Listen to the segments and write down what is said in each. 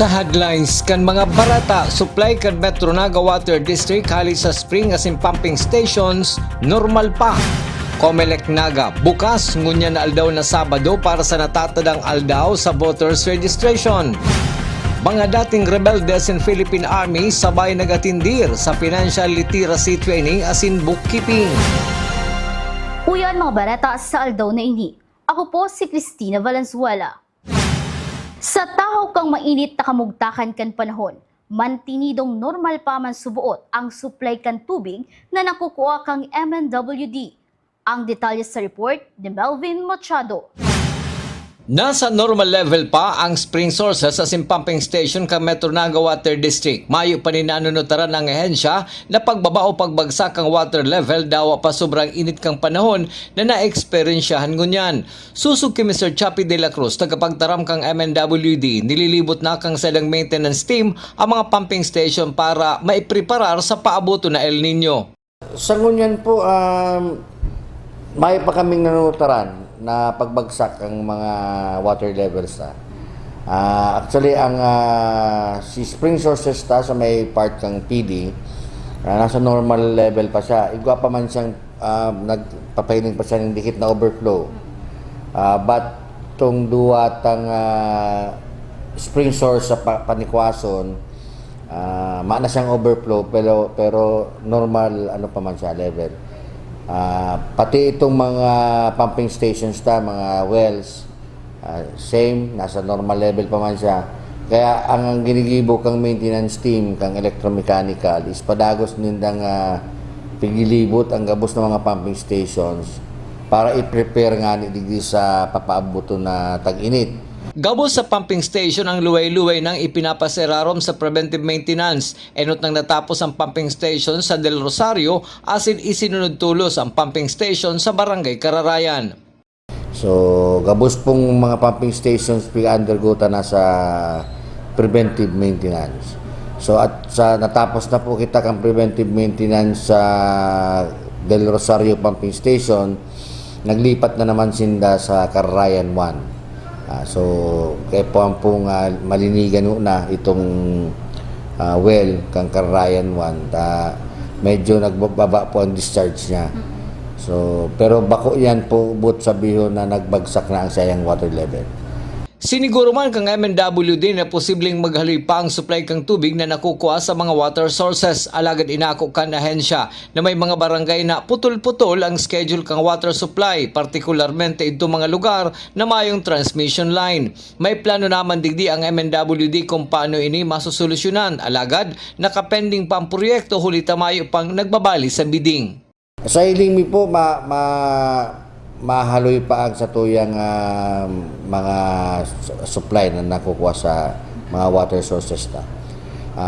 Sa headlines kan mga barata, supply kan Metro Naga Water District hali sa spring asin pumping stations, normal pa. Comelec Naga, bukas ngunya na aldaw na Sabado para sa natatadang aldaw sa voters registration. Mga dating rebeldes in Philippine Army sabay nagatindir sa financial literacy training asin bookkeeping. Uyan mga barata sa aldaw na ini. Ako po si Cristina Valenzuela. Sa tahaw kang mainit na kamugtakan kan panahon, mantinidong normal pa man subuot ang supply kan tubig na nakukuha kang MNWD. Ang detalye sa report ni Melvin Machado. Nasa normal level pa ang spring sources sa pumping station kang Metro Naga Water District. Mayo pa ni nanunutaran ng ehensya na pagbaba o pagbagsak ang water level daw pa sobrang init kang panahon na na-experensyahan ngunyan. Susug kay Mr. Chappy de la Cruz, tagapagtaram kang MNWD, nililibot na kang silang maintenance team ang mga pumping station para maipreparar sa paabuto na El Nino. Sa ngunyan po, may pa kaming nanunutaran na pagbagsak ang mga water levels na. Actually, ang si spring sources ta sa may part kang PD, nasa normal level pa siya. Igwa pa man siyang nagpapahiling pa siya ng dikit na overflow. But tong duwa tang spring source sa Panikwason, maana siyang overflow pero normal ano pa man siya level. Pati itong mga pumping stations ta, mga wells, same, nasa normal level pa man siya. Kaya ang ginigibo kang maintenance team, kang electromechanical, is padagos nindang pigilibot ang gabos ng mga pumping stations para i-prepare nga ni digdi sa papaabuto na tag-init. Gabos sa pumping station ang luway-luway ng ipinapaserarom sa preventive maintenance. Enot nang natapos ang pumping station sa Del Rosario, asin isinunod tulos ang pumping station sa Barangay Kararayan. So, gabos pong mga pumping stations undergo ta na sa preventive maintenance. So, at sa natapos na po kita kang preventive maintenance sa Del Rosario pumping station, naglipat na naman sinda sa Kararayan 1. So, kaya po ang pong malinigan na itong well kang Kararayan 1. Medyo nagbaba po ang discharge niya. So, pero bako yan po but sabihin na nagbagsak na ang sayang water level. Siniguro man kang MNWD na posibleng maghaloy pa ang supply kang tubig na nakukuha sa mga water sources. Alagad inako kan ahensya na may mga barangay na putol-putol ang schedule kang water supply, partikularmente ito mga lugar na mayong transmission line. May plano naman digdi ang MNWD kung paano ini masusolusyonan. Alagad nakapending pa ang proyekto huli tamayo pang nagbabali sa bidding. Sa iling mi po, mahaloy pa ang sa tuyang mga supply na nakukuha sa mga water sources na.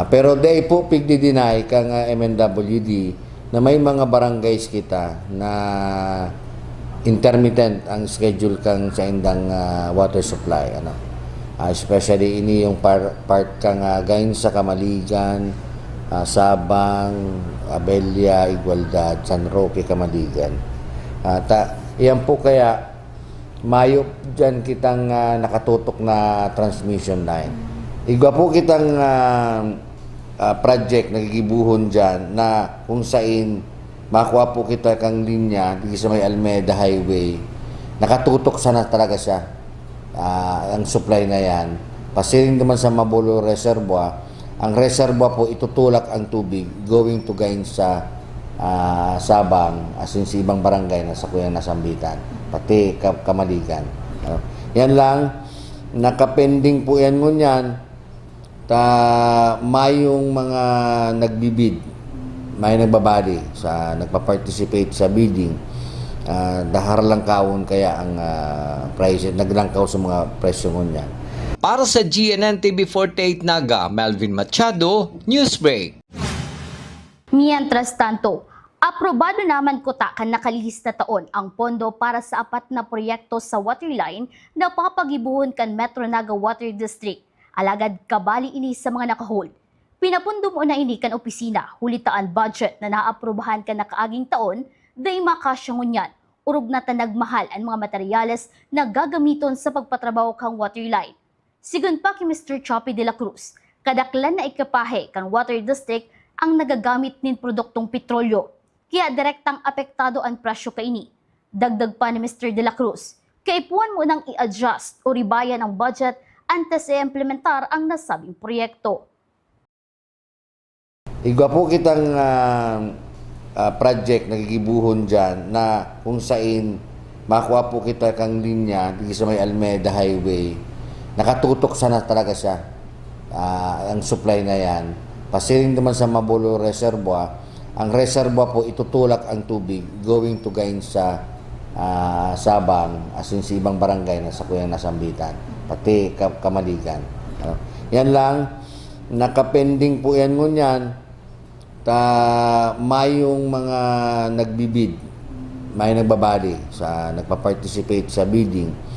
Pero day po pigdi-deny kang MNWD na may mga barangays kita na intermittent ang schedule kang sa indang water supply. Especially ini yung part kang gayon sa Kamaligan, Sabang, Abella, Igualdad, San Roque, Kamaligan. Iyan po kaya mayo dyan kitang nakatutok na transmission line. Igwa po kitang project nagigibuhon dyan na kung saan makuha po kita kang linya di sa may Almeda Highway. Nakatutok sana talaga siya. Ang supply na yan. Pasiring naman sa Mabulo Reservoir. Ang reservoir po itutulak ang tubig going to gain sa Sabang, asin sa ibang barangay na sa kuyang nasambitan, pati Kamaligan. Yan lang, nakapending po yan ngunyan, mayong mga nagbibid, may nagbabali, nagpa-participate sa bidding, dahar lang kawon kaya ang price, naglangkaw sa mga presyo ngunyan. Para sa GNN TV 48 Naga, Melvin Machado, Newsbreak. Mientras tanto, aprobado naman kuta kan nakalihis na taon ang pondo para sa 4 na proyekto sa waterline na papagibuhon kan Metro Naga Water District. Alagad kabali ini sa mga nakahold. Pinapundo mo na ini kan opisina, hulitaan budget na naaprubahan kan nakaaging taon, day makasyangunyan, urog na tanagmahal ang mga materyales na gagamiton sa pagpatrabaho kang waterline. Sigun pa kay Mr. Choppy de la Cruz, kadaklan na ikapahe kan water district ang nagagamit nin produktong petrolyo, kaya direktang apektado ang presyo kaini. Dagdag pa ni Mr. de la Cruz, kaipuan mo nang i-adjust o ribayan ang budget antes i-implementar ang nasabing proyekto. Igwa po kitang project nagigibuhon dyan na kung saan makuha po kita kang linya di sa may Almeida Highway. Nakatutok sana talaga siya. Ang supply na yan. Pasiring naman sa Mabulo Reservoir. Ang reservoir po itutulak ang tubig going to gain sa Sabang, as in sa ibang barangay na sa Kuyang Nasambitan, pati Kamaligan. Yan lang, nakapending po yan ngunyan. Mayong mga nagbibid, may nagbabali sa nagpa-participate sa bidding.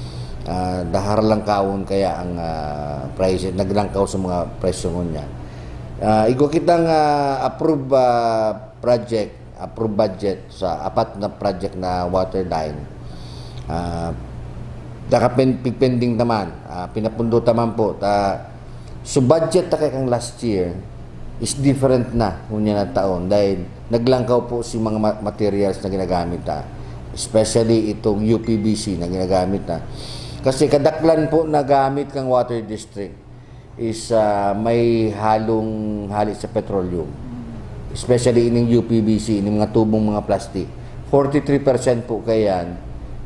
Dahar lang kawon kaya ang price, naglangkaw sa mga presyo ngunyan. Igo kitang approve project, approve budget sa apat na project na water line. Nakapending naman, pinapundo naman po. So budget ta kay kang last year is different na ngunya na taon dahil naglangkaw po si mga materials na ginagamit na. Especially itong UPVC na ginagamit na. Kasi kadaklan po na gamit kang water district is may halong halit sa petroleum. Especially ining UPVC, ining mga tubong mga plastic. 43% po kayan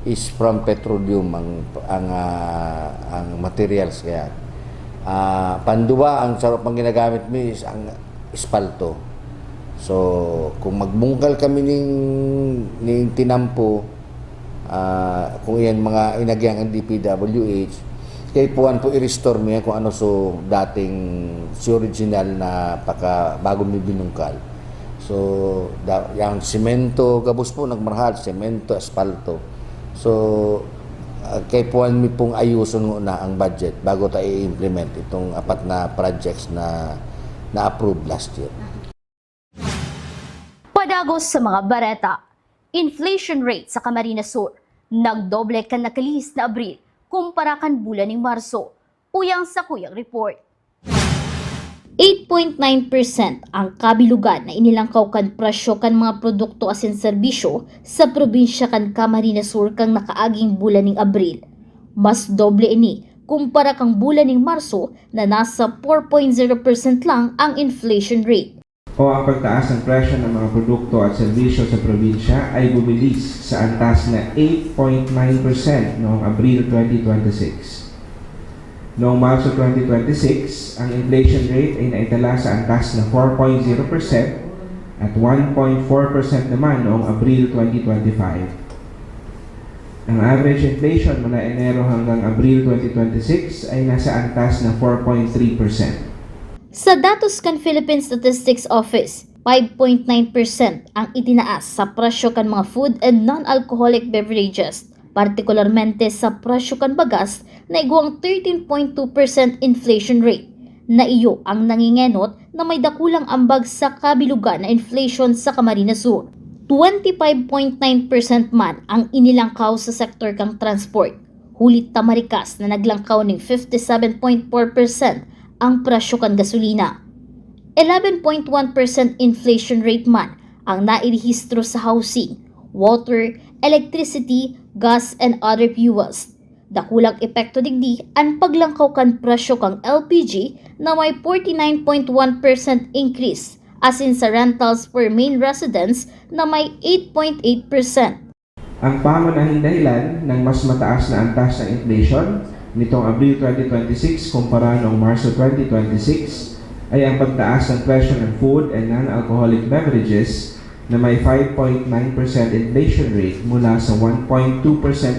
is from petroleum ang materials kaya. Pandua, ang sarap pang ginagamit mo is ang espalto. So, kung magbungkal kami ning tinampo, kung yan mga inagyang ang DPWH, kaya puan po i-restore mo yan kung ano so dating si original na bago may binungkal. So, yung semento, gabos po nagmarahal, semento, espalto. So, kay puan mi pong ayuson na ang budget bago tayo i-implement itong apat na projects na na-approve last year. Padagos sa mga bareta, inflation rate sa Camarines Sur nagdoble kan nakalihis na Abril kumpara kan bulan ng Marso, uyang sa Kuyang Report. 8.9% ang kabilugan na inilangkaw kan presyo kan mga produkto asin serbisyo sa probinsya kan Camarines Sur kang nakaaging bulan ng Abril. Mas doble ini kumpara kang bulan ng Marso na nasa 4.0% lang ang inflation rate. O ang pagtaas ng presyo ng mga produkto at serbisyo sa probinsya ay bumilis sa antas na 8.9% noong Abril 2026. Noong Marso 2026, ang inflation rate ay naitala sa antas na 4.0% at 1.4% naman noong Abril 2025. Ang average inflation mula Enero hanggang Abril 2026 ay nasa antas na 4.3%. Sa datos kan Philippine Statistics Office, 5.9% ang itinaas sa presyo kan mga food and non-alcoholic beverages, partikularmente sa presyo kan bagas na iguang 13.2% inflation rate, na iyo ang nangingenot na may dakulang ambag sa kabilugan na inflation sa Camarines Sur. 25.9% man ang inilangkaw sa sektor kang transport, hulit Tamarikas na naglangkaw ng 57.4% ang presyo kan gasolina. 11.1% inflation rate man ang nairehistro sa housing, water, electricity, gas and other fuels. Dakulang epekto digdi ang paglangkaw kan presyo kang LPG na may 49.1% increase as in sa rentals per main residence na may 8.8%. Ang pangunahing dahilan ng mas mataas na antas ng inflation nitong Abril 2026 kumpara noong Marso 2026 ay ang pagtaas ng presyo ng food and non-alcoholic beverages na may 5.9% inflation rate mula sa 1.2%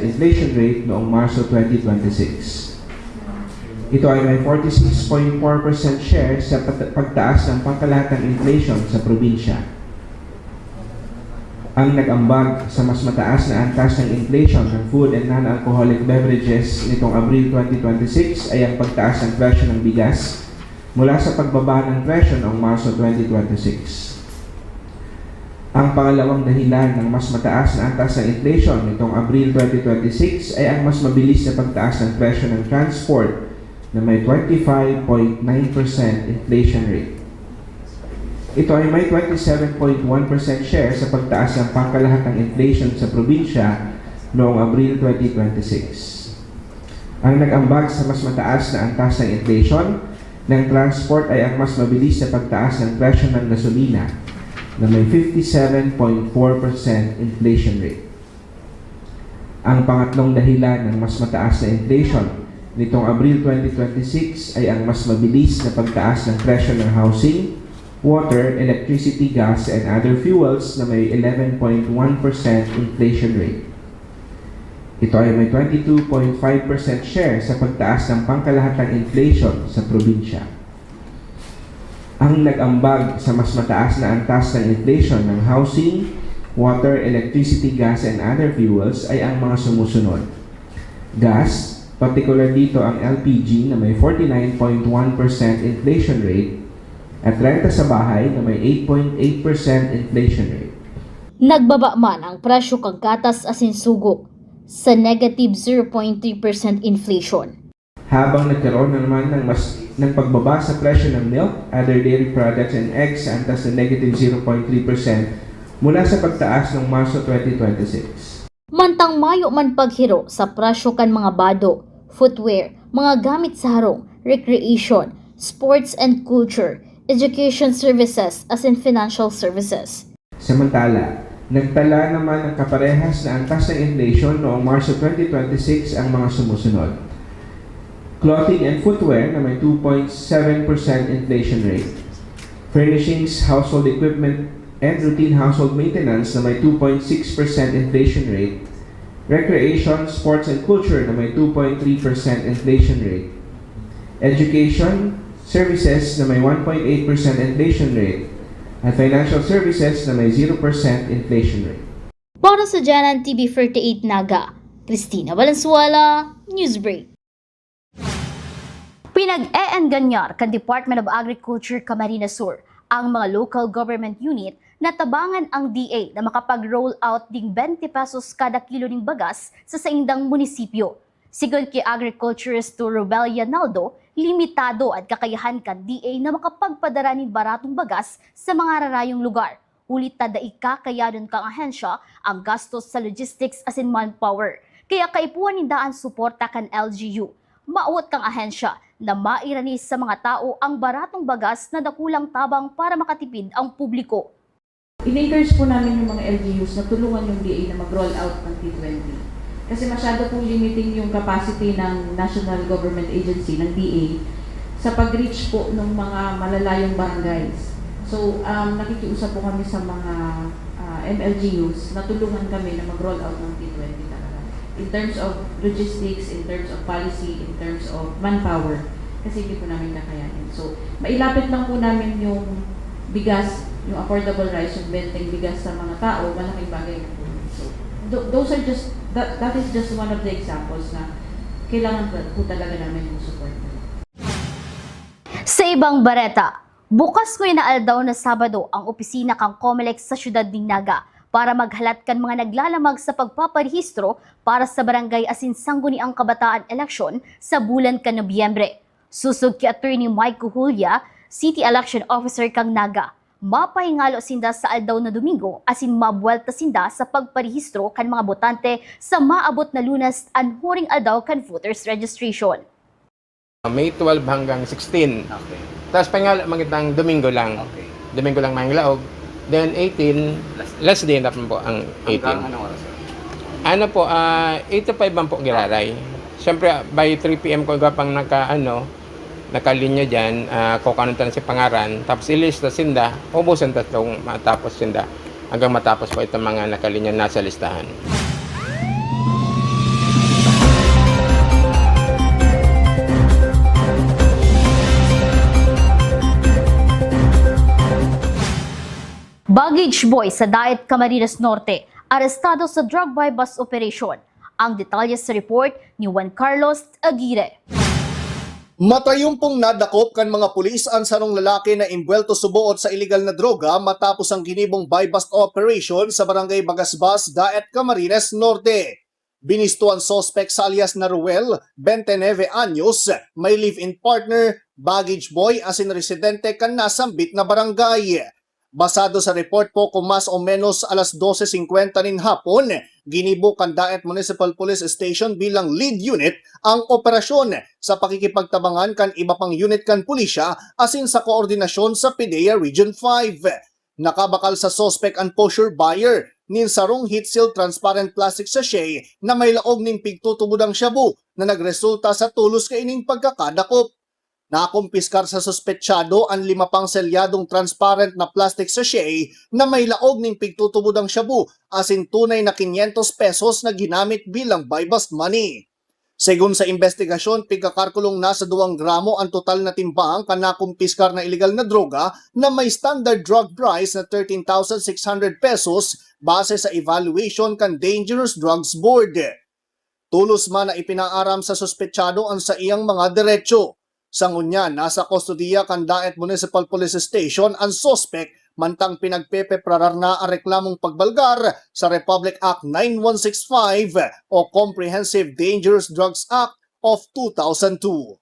inflation rate noong Marso 2026. Ito ay may 46.4% share sa pagtaas ng pangkalahatang inflation sa probinsya. Ang nag-ambag sa mas mataas na antas ng inflation ng food and non-alcoholic beverages nitong Abril 2026 ay ang pagtaas ng presyo ng bigas mula sa pagbaba ng presyo noong Marso 2026. Ang pangalawang dahilan ng mas mataas na antas ng inflation nitong Abril 2026 ay ang mas mabilis na pagtaas ng presyo ng transport na may 25.9% inflation rate. Ito ay may 27.1% share sa pagtaas ng pangkalahatang inflation sa probinsya noong Abril 2026. Ang nag-ambag sa mas mataas na antas ng inflation ng transport ay ang mas mabilis sa pagtaas ng presyo ng gasolina na may 57.4% inflation rate. Ang pangatlong dahilan ng mas mataas na inflation nitong Abril 2026 ay ang mas mabilis na pagtaas ng presyo ng housing, water, electricity, gas, and other fuels na may 11.1% inflation rate. Ito ay may 22.5% share sa pagtaas ng pangkalahatang inflation sa probinsya. Ang nag-ambag sa mas mataas na antas ng inflation ng housing, water, electricity, gas, and other fuels ay ang mga sumusunod. Gas, particular dito ang LPG na may 49.1% inflation rate at renta sa bahay na may 8.8% inflation rate. Nagbaba man ang presyo kag gatas asin sugo sa negative 0.3% inflation. Habang nagkaroon na naman ng pagbaba sa presyo ng milk, other dairy products, and eggs sa antas na negative 0.3% mula sa pagtaas ng Marso 2026. Mantang mayo man paghiro sa presyo kan mga bado, footwear, mga gamit sa harong, recreation, sports and culture, education services as in financial services. Samantala, nagtala naman ng kaparehas na antas ng inflation noong Marso 2026 ang mga sumusunod. Clothing and footwear na may 2.7% inflation rate. Furnishings, household equipment, and routine household maintenance na may 2.6% inflation rate. Recreation, sports, and culture na may 2.3% inflation rate. Education, services na may 1.8% inflation rate at financial services na may 0% inflation rate. Para sa Janan TV 38 Naga, Cristina Valenzuela, Newsbreak. Pinag-eenganyar kan Department of Agriculture Camarines Sur ang mga local government unit na tabangan ang DA na makapag-roll out ding 20 pesos kada kilo ng bagas sa saindang munisipyo. Sigon kay Agriculturist to Rubel Yanaldo, limitado at kakayahan kan DA na makapagpadara ng baratong bagas sa mga rarayong lugar. Ulit tada ikakayanan kang ahensya ang gastos sa logistics as in manpower. Kaya kaipuan ni daan suporta kan LGU. Maawat kang ahensya na mairanis sa mga tao ang baratong bagas na dakulang tabang para makatipid ang publiko. In-encourage po namin yung mga LGUs na tulungan yung DA na mag-roll out ng T20. Kasi masyado pong limiting yung capacity ng National Government Agency, ng DA, sa pag-reach po ng mga malalayong barangays. So, nakikiusap po kami sa mga MLGUs na tulungan kami na mag-roll out ng T20 talaga. In terms of logistics, in terms of policy, in terms of manpower, kasi hindi po namin kakayanin. So, mailapit lang po namin yung bigas, yung affordable rice, yung benteng bigas sa mga tao, malaking bagay na po. So, those are just, that is just one of the examples na kailangan po talaga namin yung support. Sa ibang bareta, bukas ko inaaldaw na Sabado ang opisina kang COMELEC sa siyudad ng Naga para maghalat kan mga naglalamag sa pagpaparehistro para sa barangay asin sangguniang kabataan eleksyon sa bulan kan Nobyembre. Susog ki Attorney Mike Cujulia, City Election Officer kang Naga. Mapahingalo sinda sa aldaw na Domingo asin mabuelta sinda sa pagparehistro kan mga botante sa maabot na Lunes anhuring aldaw kan voters registration. May 12 hanggang 16. Okay. Tapos pangala magitang Domingo lang. Okay. Domingo lang may laog. Then 18, last day na po ang 18. Hanggang anong oras? Ano po, 8 to 5 man po giraray. Siyempre, by 3 p.m. ko gapang nakalinya dyan, kukanuntan si pangaran. Tapos ilista sinda, ubusan tatlong matapos sinda. Hanggang matapos po itong mga nakalinya nasa listahan. Baggage boy sa Diet Camarines Norte, arestado sa drug buy bus operation. Ang detalye sa report ni Juan Carlos Aguirre. Matayumpong nadakop kan mga pulis ang sarong lalaki na imbwelto subuot sa iligal na droga matapos ang ginibong buy bust operation sa barangay Bagasbas, Daet, Camarines Norte. Binisto ang suspect sa alias na Ruel, 29 anyos, may live-in partner, baggage boy asin residente kan nasambit na barangay. Basado sa report po kung mas o menos alas 12:50 nin hapon, ginibo kan Daet Municipal Police Station bilang lead unit ang operasyon sa pakikipagtabangan kan iba pang unit kan pulisya asin sa koordinasyon sa PDEA Region 5. Nakabakal sa suspect ang posture buyer nin sarong heat seal transparent plastic sachet na may laog ning pigtutubudang shabu na nagresulta sa tulos kaining pagkakadakop. Nakumpiskar sa suspetsyado ang 5 pang selyadong transparent na plastic sachet na may laog ning pigtutubudang shabu asin tunay na 500 pesos na ginamit bilang buy bust money. Segun sa investigasyon, pigkakarkulong nasa 2 gramo ang total na timbang kan nakumpiskar na illegal na droga na may standard drug price na 13,600 pesos base sa evaluation kan Dangerous Drugs Board. Tulos man na ipinaaram sa suspetsyado ang sa iyang mga diretsyo. Sangunyan, nasa kustodiya kan Daet Municipal Police Station ang suspect mantang pinagpepeprarar na ang reklamong pagbalgar sa Republic Act 9165 o Comprehensive Dangerous Drugs Act of 2002.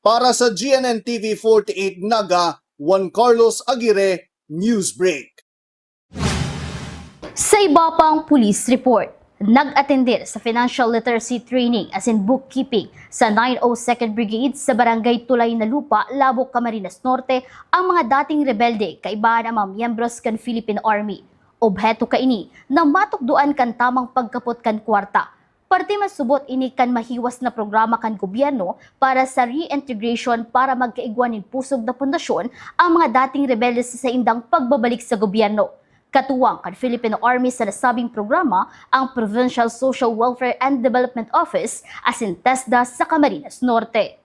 Para sa GNN TV 48 Naga, Juan Carlos Aguirre, Newsbreak. Sa iba pang police report, nag-atender sa financial literacy training as in bookkeeping sa 902nd Brigade sa Barangay Tulay na Lupa, Labok, Camarines Norte ang mga dating rebelde kaiba ng mga miyembros kan Philippine Army. Obheto kaini na matukduan kan tamang pagkapot kan kwarta. Parte masubot ini kan mahiwas na programa kan gobyerno para sa reintegration para magkaigwanin pusog na pundasyon ang mga dating rebelde sa indang pagbabalik sa gobyerno. Katuwang kan Philippine Army sa nasabing programa ang Provincial Social Welfare and Development Office as in TESDA sa Camarines Norte.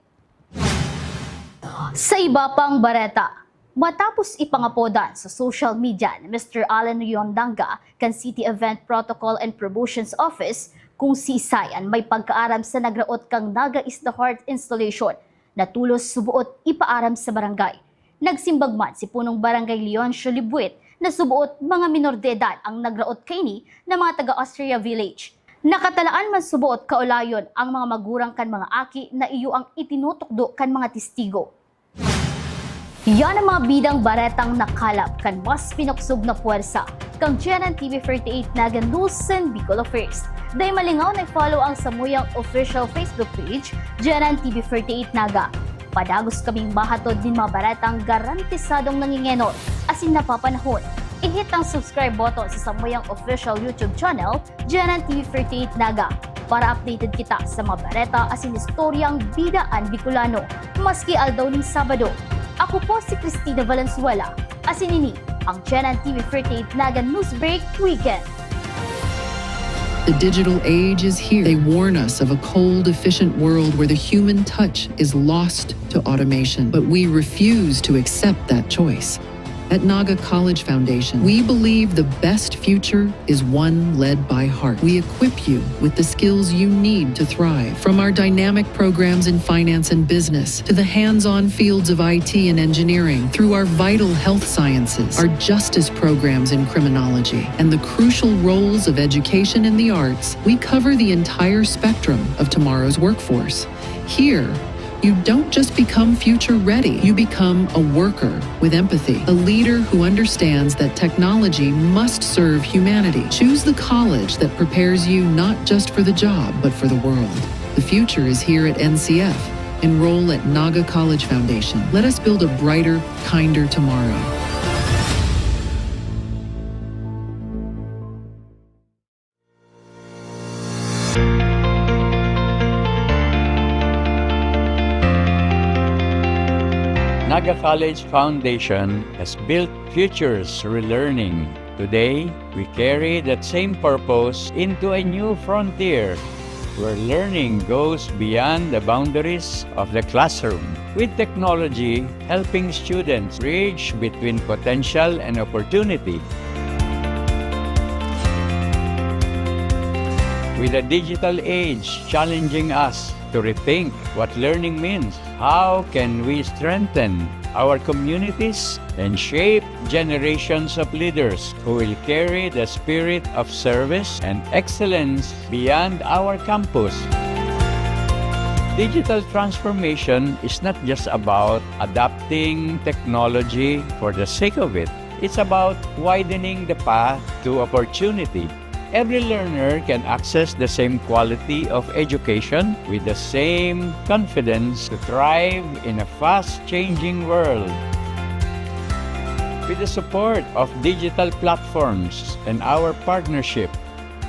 Sa iba pang bareta, matapos ipangapodan sa social media ni Mr. Alan Yondanga kan City Event Protocol and Promotions Office kung si Isayan may pagkaaram sa nagraot kang Naga is the Heart installation na tulos subuot ipaaram sa barangay. Nagsimbag man si punong barangay Leoncio Libuet na subuot mga minor de edad ang nagraot kaini na mga taga-Austria Village. Nakatalaan man subuot kaulayon ang mga magurang kan mga aki na iyo ang itinutukdo kan mga testigo. Yan ang mga bidang baretang nakalap kan mas pinuksog na puwersa kang GNN TV 48 Naga News and Bicol First. Dahil malingaw na follow ang samuyang official Facebook page GNN TV 48 Naga. Padagos kaming mahatod din mga baretang garantisadong nangingenot asin napapanahon. I-hit ang subscribe button sa samuyang official YouTube channel, GNN TV 48 Naga, para updated kita sa mga bareta asin istoryang bidaan Bicolano, maski aldaw ning Sabado. Ako po si Cristina Valenzuela, asin ini ang GNN TV 48 Naga Newsbreak Weekend. The digital age is here. They warn us of a cold, efficient world where the human touch is lost to automation. But we refuse to accept that choice. At Naga College Foundation, we believe the best future is one led by heart. We equip you with the skills you need to thrive. From our dynamic programs in finance and business, to the hands-on fields of IT and engineering, through our vital health sciences, our justice programs in criminology, and the crucial roles of education in the arts, we cover the entire spectrum of tomorrow's workforce. Here, you don't just become future ready, you become a worker with empathy, a leader who understands that technology must serve humanity. Choose the college that prepares you not just for the job, but for the world. The future is here at NCF. Enroll at Naga College Foundation. Let us build a brighter, kinder tomorrow. Naga College Foundation has built futures through learning. Today, we carry that same purpose into a new frontier where learning goes beyond the boundaries of the classroom, with technology helping students bridge between potential and opportunity. With the digital age challenging us to rethink what learning means, how can we strengthen our communities and shape generations of leaders who will carry the spirit of service and excellence beyond our campus. Digital transformation is not just about adapting technology for the sake of it. It's about widening the path to opportunity. Every learner can access the same quality of education with the same confidence to thrive in a fast-changing world. With the support of digital platforms and our partnership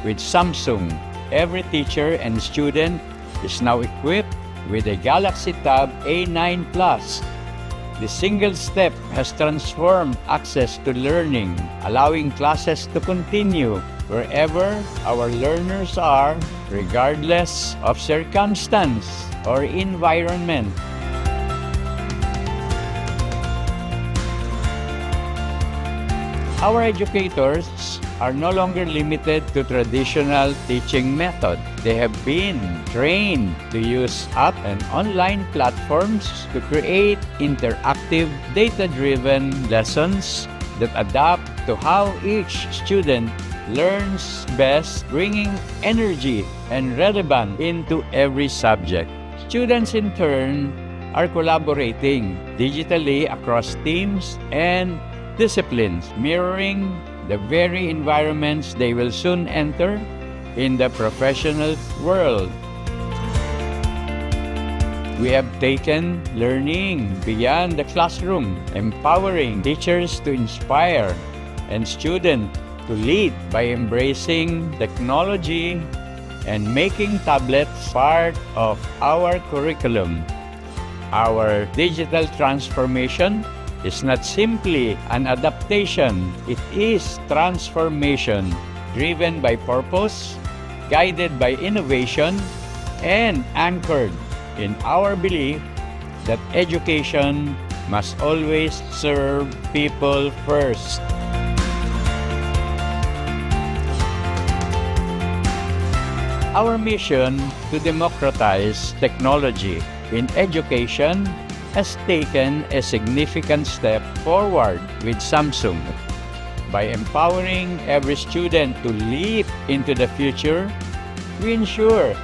with Samsung, every teacher and student is now equipped with a Galaxy Tab A9 Plus. The single step has transformed access to learning, allowing classes to continue wherever our learners are, regardless of circumstance or environment. Our educators are no longer limited to traditional teaching method. They have been trained to use app and online platforms to create interactive, data-driven lessons that adapt to how each student learns best, bringing energy and relevance into every subject. Students in turn are collaborating digitally across teams and disciplines, mirroring the very environments they will soon enter in the professional world. We have taken learning beyond the classroom, empowering teachers to inspire and students to lead by embracing technology and making tablets part of our curriculum. Our digital transformation is not simply an adaptation, it is transformation driven by purpose, guided by innovation, and anchored in our belief that education must always serve people first. Our mission to democratize technology in education has taken a significant step forward with Samsung. By empowering every student to leap into the future, we ensure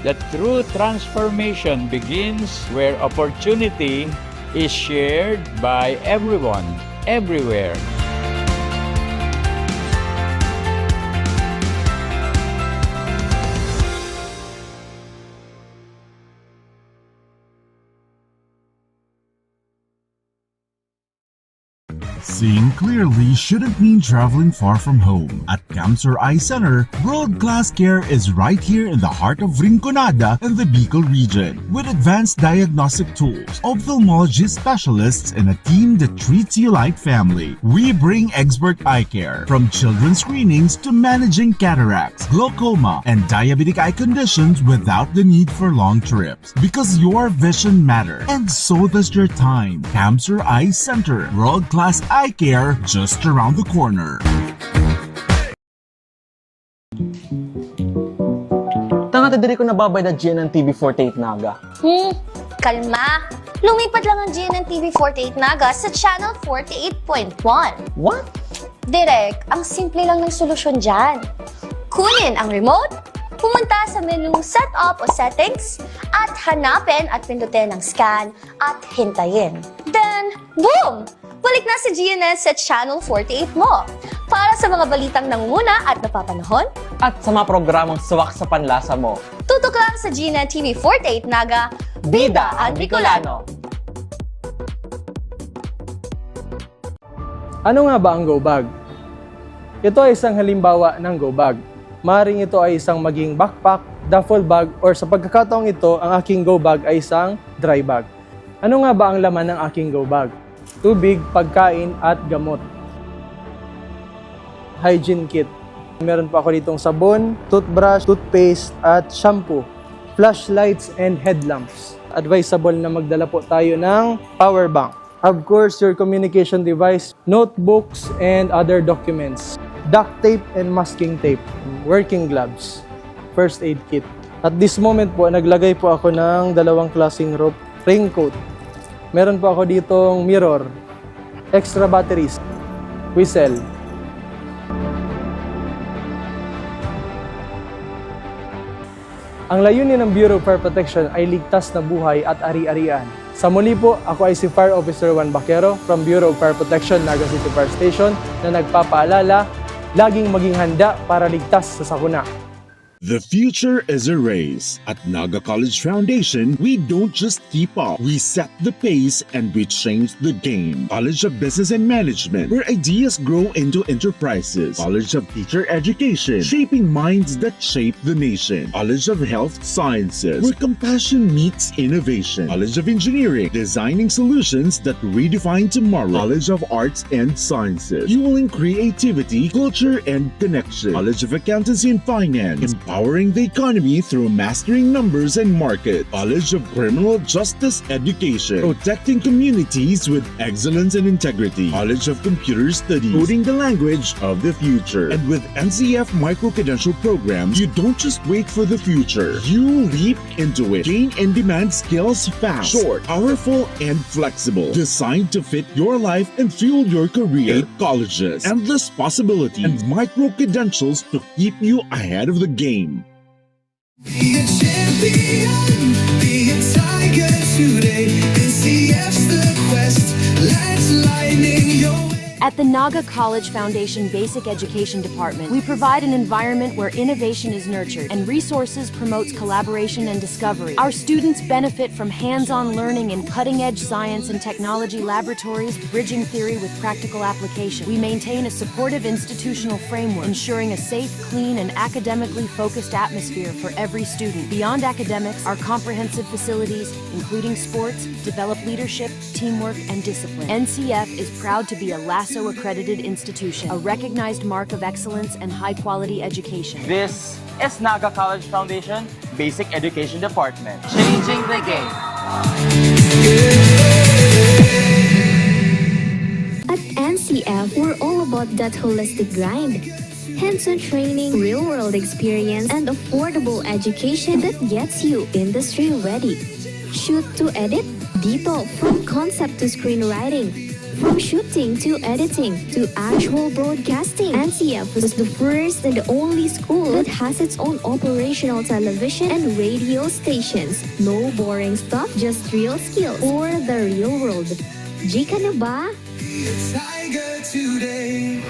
that true transformation begins where opportunity is shared by everyone, everywhere. Seeing clearly shouldn't mean traveling far from home. At Camsur Eye Center, world-class care is right here in the heart of Rinconada and the Bicol region. With advanced diagnostic tools, ophthalmology specialists, and a team that treats you like family, we bring expert eye care. From children's screenings to managing cataracts, glaucoma, and diabetic eye conditions without the need for long trips. Because your vision matters, and so does your time. Camsur Eye Center, world-class eye care just around the corner. Tanga diri ko nababay na GNN TV48 Naga. Kalma! Lumipat lang ang GNN TV48 Naga sa channel 48.1. What? Direk, ang simple lang ng solusyon dyan. Kunin ang remote, pumunta sa menu Setup o Settings, at hanapin at pindutin ang scan at hintayin. Then, boom! Balik na si GNN sa channel 48 mo. Para sa mga balitang nangunguna at napapanahon, At sa mga programang suwak sa panlasa mo. tutok lang sa GNN TV48 Naga, Bida ang Bicolano! Ano nga ba ang go bag? Ito ay isang halimbawa ng go bag. Maring ito ay isang maging backpack, duffel bag, or sa pagkakataong ito, ang aking go bag ay isang dry bag. Ano nga ba ang laman ng aking go bag? Tubig, pagkain, at gamot. Hygiene kit. Meron pa ako ditong sabon, toothbrush, toothpaste, at shampoo. Flashlights and headlamps. Advisable na magdala po tayo ng power bank. Of course, your communication device, notebooks, and other documents. Duct tape and masking tape. Working gloves. First aid kit. At this moment po, naglagay po ako ng dalawang klaseng rope. Raincoat. Meron po ako ditong mirror, extra batteries, whistle. Ang layunin ng Bureau of Fire Protection ay ligtas na buhay at ari-arian. Sa muli po, ako ay si Fire Officer Juan Baquero from Bureau of Fire Protection, Naga City Fire Station na nagpapaalala, laging maging handa para ligtas sa sakuna. The future is a race. At Naga College Foundation, we don't just keep up. We set the pace and we change the game. College of Business and Management, where ideas grow into enterprises. College of Teacher Education, shaping minds that shape the nation. College of Health Sciences, where compassion meets innovation. College of Engineering, designing solutions that redefine tomorrow. College of Arts and Sciences, fueling creativity, culture, and connection. College of Accountancy and Finance, empowering the economy through mastering numbers and market. College of Criminal Justice Education, protecting communities with excellence and integrity. College of Computer Studies, coding the language of the future. And with NCF micro-credential programs, you don't just wait for the future. You leap into it. Gain and demand skills fast, short, powerful, and flexible. Designed to fit your life and fuel your career. 8 colleges, endless possibilities, and micro-credentials to keep you ahead of the game. Be a champion, be a tiger today. NCF's the quest, let's lightning your way. At the Naga College Foundation Basic Education Department, we provide an environment where innovation is nurtured and resources promotes collaboration and discovery. Our students benefit from hands-on learning in cutting-edge science and technology laboratories, bridging theory with practical application. We maintain a supportive institutional framework, ensuring a safe, clean, and academically focused atmosphere for every student. Beyond academics, our comprehensive facilities, including sports, develop leadership, teamwork, and discipline. NCF is proud to be a LASO-accredited institution, a recognized mark of excellence and high-quality education. This is Naga College Foundation Basic Education Department. Changing the game. At NCF, we're all about that holistic grind. Hands-on training, real-world experience, and affordable education that gets you industry ready. Shoot to edit, dito from concept to screenwriting. From shooting to editing to actual broadcasting, NCF is the first and the only school that has its own operational television and radio stations. No boring stuff, just real skills for the real world. G ka na ba? Be a tiger today.